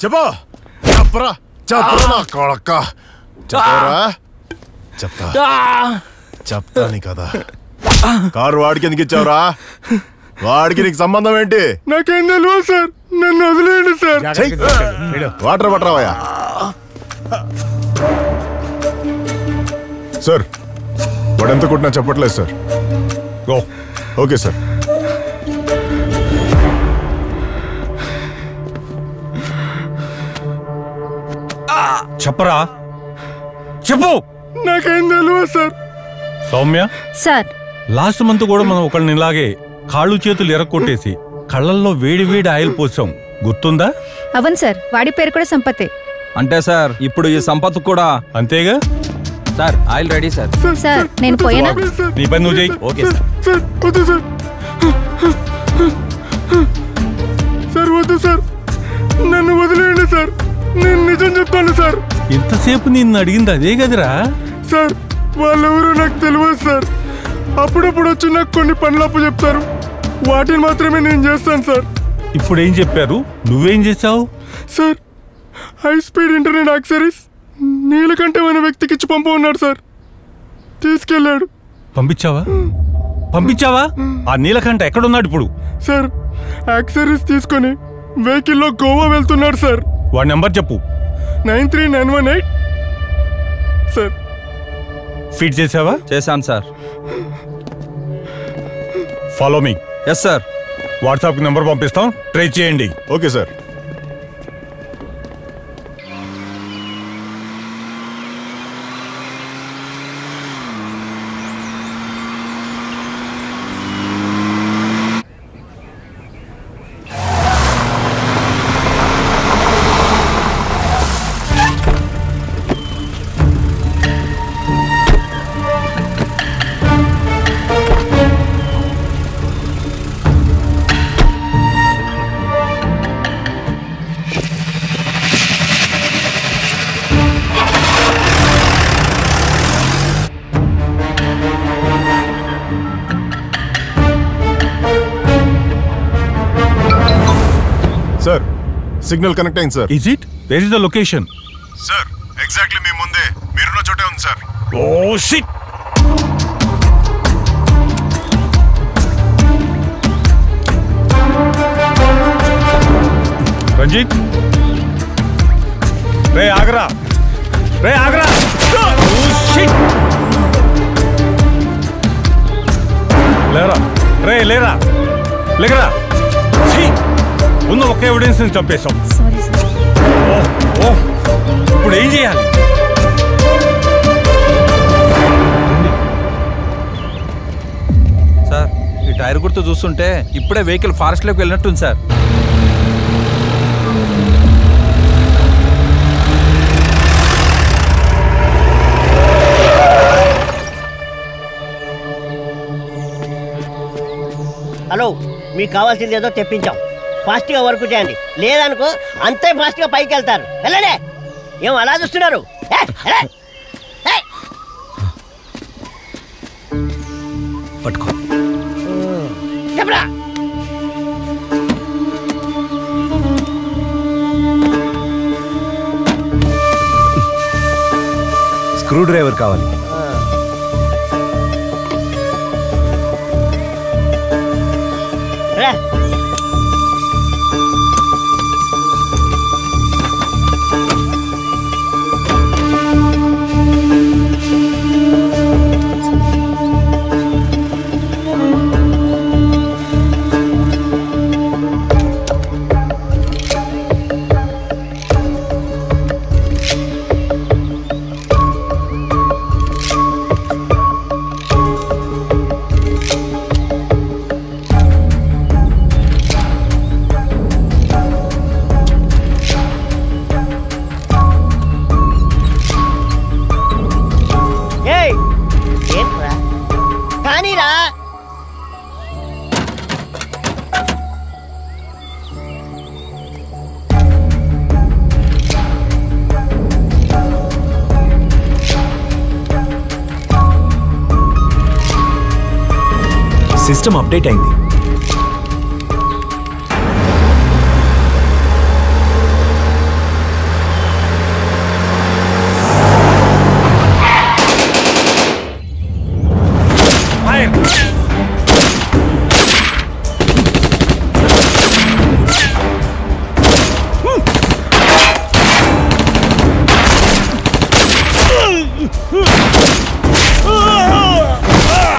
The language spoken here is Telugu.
చెప్పు చెప్పరా చెప్పరా నా కొడక చెప్పరా చెప్తాను కదా కారు వాడికి ఎందుకు ఇచ్చావురా వాడికి నీకు సంబంధం ఏంటి నాకేం తెలియదు సార్ నన్ను వదిలేయండి సార్ వాటర్ పట్టరావయ్యా సార్ వాడు ఎంత కొట్టినా చెప్పట్లేదు సార్ ఓకే సార్ చెప్పరా చెప్పు నాకేం తెలియదు sir Soumya sir last month కూడా మనం ఒకళ్ళని ఇలాగే కాళ్ళు చేతులు ఎరక్కొట్టేసి కళ్ళల్లో వేడి వేడి ఆయిల్ పోసాం గుర్తుందా? అవును సార్ వాడి పేరు కూడా సంపతే. అంటే సార్ ఇప్పుడు ఈ సంపత్ కూడా అంతేగా sir oil ready sir. Sir నేను పోయానా? నీ పని నువ్వు చెయ్యి. Okay sir. సార్ వద్దు సార్ సార్ వద్దు సార్ నన్ను వదిలేయండి సార్ నేను నిజం చెప్తాను సార్. ఇంతసేపు నిన్ను అడిగింది అదే కదరా సార్ వాళ్ళెవరో నాకు తెలియదు సార్ అప్పుడప్పుడు వచ్చి నాకు కొన్ని పనులప్పు చెప్తారు వాటిని మాత్రమే నేను చేస్తాను సార్. ఇప్పుడు ఏం చెప్పారు నువ్వేం చేసావు? Sir high speed internet accessories నీలకంటే మన వ్యక్తికి ఇచ్చి పంపమన్నాడు సార్ తీసుకెళ్ళాడు. పంపించావా? ఆ నీలకంఠ ఎక్కడున్నాడు ఇప్పుడు? సార్ యాక్సెసరీస్ తీసుకొని వెహికల్లో గోవా వెళ్తున్నాడు సార్. వాడి నెంబర్ చెప్పు. 93918 సార్. ఫీడ్ చేసావా? చేశాను sir. Follow me. Yes sir. వాట్సాప్కి నెంబర్ పంపిస్తాం ట్రై చేయండి. Okay sir. Sir signal connect అయింది sir. Is it? Where is the location? Sir exactly మీ ముందే మీరున్న చోటే ఉంది సార్. Oh shit. రంజిత్ రే ఆగరా లేరా రే లేగరా ఉన్న ఒక్క ఎవిడెన్స్ ని చంపేశాం. ఇప్పుడు ఏం చేయాలి? సార్ ఈ టైర్ గుర్తు చూస్తుంటే ఇప్పుడే వెహికల్ ఫారెస్ట్ లోకి వెళ్ళినట్టుంది సార్. హలో మీకు కావాల్సింది ఏదో తెప్పించాం ఫాస్ట్గా వర్క్ చేయండి లేదనుకో అంతే ఫాస్ట్గా పైకి వెళ్తారు. వెళ్ళండి. ఏం అలా చూస్తున్నారు? పట్టుకో చెప్పరా. స్క్రూ డ్రైవర్ కావాలి. సిస్టమ్ అప్డేట్ అయింది.